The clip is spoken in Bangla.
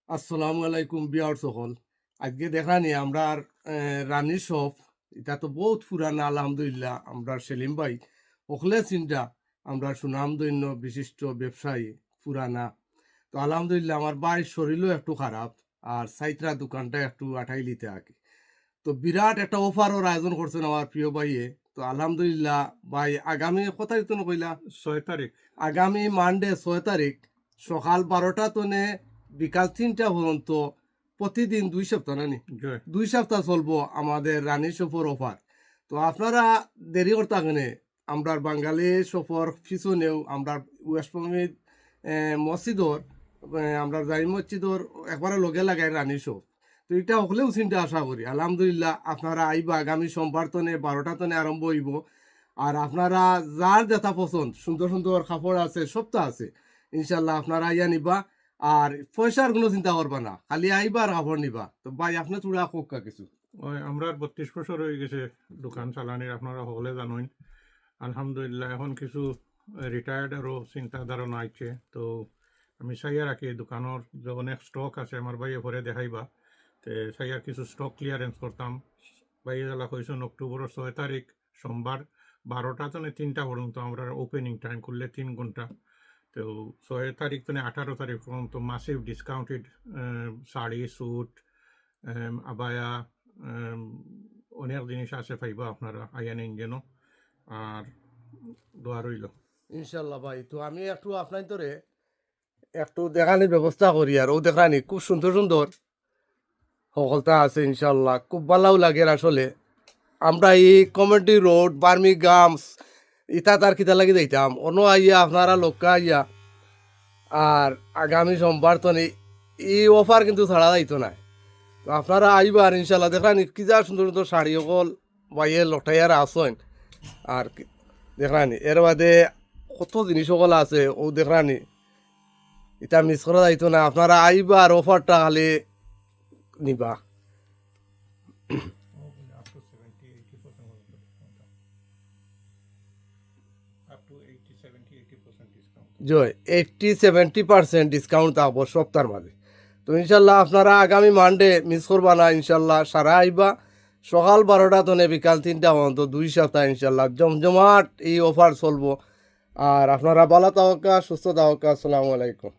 আসসালামু আলাইকুম বিয়ার সকল। আজকে দেখানি আমরা রানী শপ, এটা তো বহুত পুরানা আলহামদুলিল্লাহ। আমরা সেলিম ভাই ওখলে চিন্তা আমরা সুনামধন্য বিশিষ্ট ব্যবসায়ী পুরানা। তো আলহামদুলিল্লাহ আমার ভাইয়ের শরীরও একটু খারাপ, আর সাইত্রা দোকানটা একটু আঠাই লিতে আগে। তো বিরাট একটা অফারও আয়োজন করছেন আমার প্রিয় ভাইয়ে। তো আলহামদুলিল্লাহ ভাই, আগামী কথা তো কইলা 6 তারিখ আগামী মানডে 6 তারিখ সকাল 12টা তনে বিকাল 3টা পর্যন্ত প্রতিদিন 2 সপ্তাহ নানি জয় 2 সপ্তাহ চলবো আমাদের রানী সফর অফার। তো আপনারা দেরি করতে গেলে আমরা বাঙালি সফর পিছনেও আমরা ওয়েস্ট বেঙ্গল মসজিদর আমরা জামি মসজিদর একবারে লগে লাগাই রানী শপ। তো এটা হলেও চিন্তা আশা করি আলহামদুলিল্লাহ আপনারা আইবা আগামী সোমবার তনে 12টা তনে আরম্ভ হইব। আর আপনারা যার যেটা পছন্দ, সুন্দর সুন্দর কাপড় আছে, সবটা আছে ইনশাল্লাহ। আপনারা আইয়া নিবা, আর পয়সার কোনো চিন্তা করবা না, খালি আইবা আর কাপড় নিবা। তো ভাই আপনি তোরা কোকা কিছু। ওই আমরা 32 বছর হয়ে গেছে দোকান চালানির, আপনারা হলে জানেন। আলহামদুলিল্লাহ এখন কিছু রিটায়ার্ড আরও চিন্তা ধারণা আইছে। তো আমি চাইয়া রাখি দোকানের যে অনেক স্টক আছে আমার ভাইয়ে ভরে দেখাইবা, তো চাইয়া কিছু স্টক ক্লিয়ারেন্স করতাম। ভাইয়ে জ্বালা কইছেন অক্টোবরের 6 তারিখ সোমবার 12টা থেকে 3টা পর্যন্ত আমরা ওপেনিং টাইম করলে 3 ঘন্টা। তো 6 তারিখ থেকে 18 তারিখ পর্যন্ত মাসিভ ডিসকাউন্টেড শাড়ি, স্যুট, আবায়া, অনেক জিনিস আছে পাইবা, আপনারা আইয়া নিন যেন। আর দোয়া রইল। ইনশাল্লাহ ভাই, তো আমি একটু আপনার ধরে একটু দেখানির ব্যবস্থা করি। আর ও দেখানি খুব সুন্দর সুন্দর সকলতা আছে ইনশাল্লাহ, খুব ভালো লাগে আসলে। আমরা এই কমিউনিটি রোড বার্মিগামস ইটা তার কিতা লাগি দিতাম অন্য আইয়া আপনারা লোকা আইয়া। আর আগামী সোমবার তো এই অফার কিন্তু ছাড়া যাইতো না। তো আপনারা আইবার ইনশাল্লাহ দেখানি কি যা সুন্দর সুন্দর শাড়ি অকল বাইয়ে লটাইয়ার আসেন। আর দেখানি এর বাদে কত জিনিস সকল আছে ও দেখানি, এটা মিস করা যাইতো না। আপনারা আইবা আর অফারটা খালি নিবা। জয় 80-70% ডিসকাউন্ট থাকবো সপ্তাহের মাঝে। তো ইনশাল্লাহ আপনারা আগামী মানডে মিস করবা না ইনশাল্লাহ। সারা আইবা সকাল 12টা তো বিকাল 3টা পর্যন্ত 2 সপ্তাহ ইনশাল্লাহ জমজমাট এই অফার চলবো। আর আপনারা ভালো থাকা, সুস্থ থাকা। আসসালামু আলাইকুম।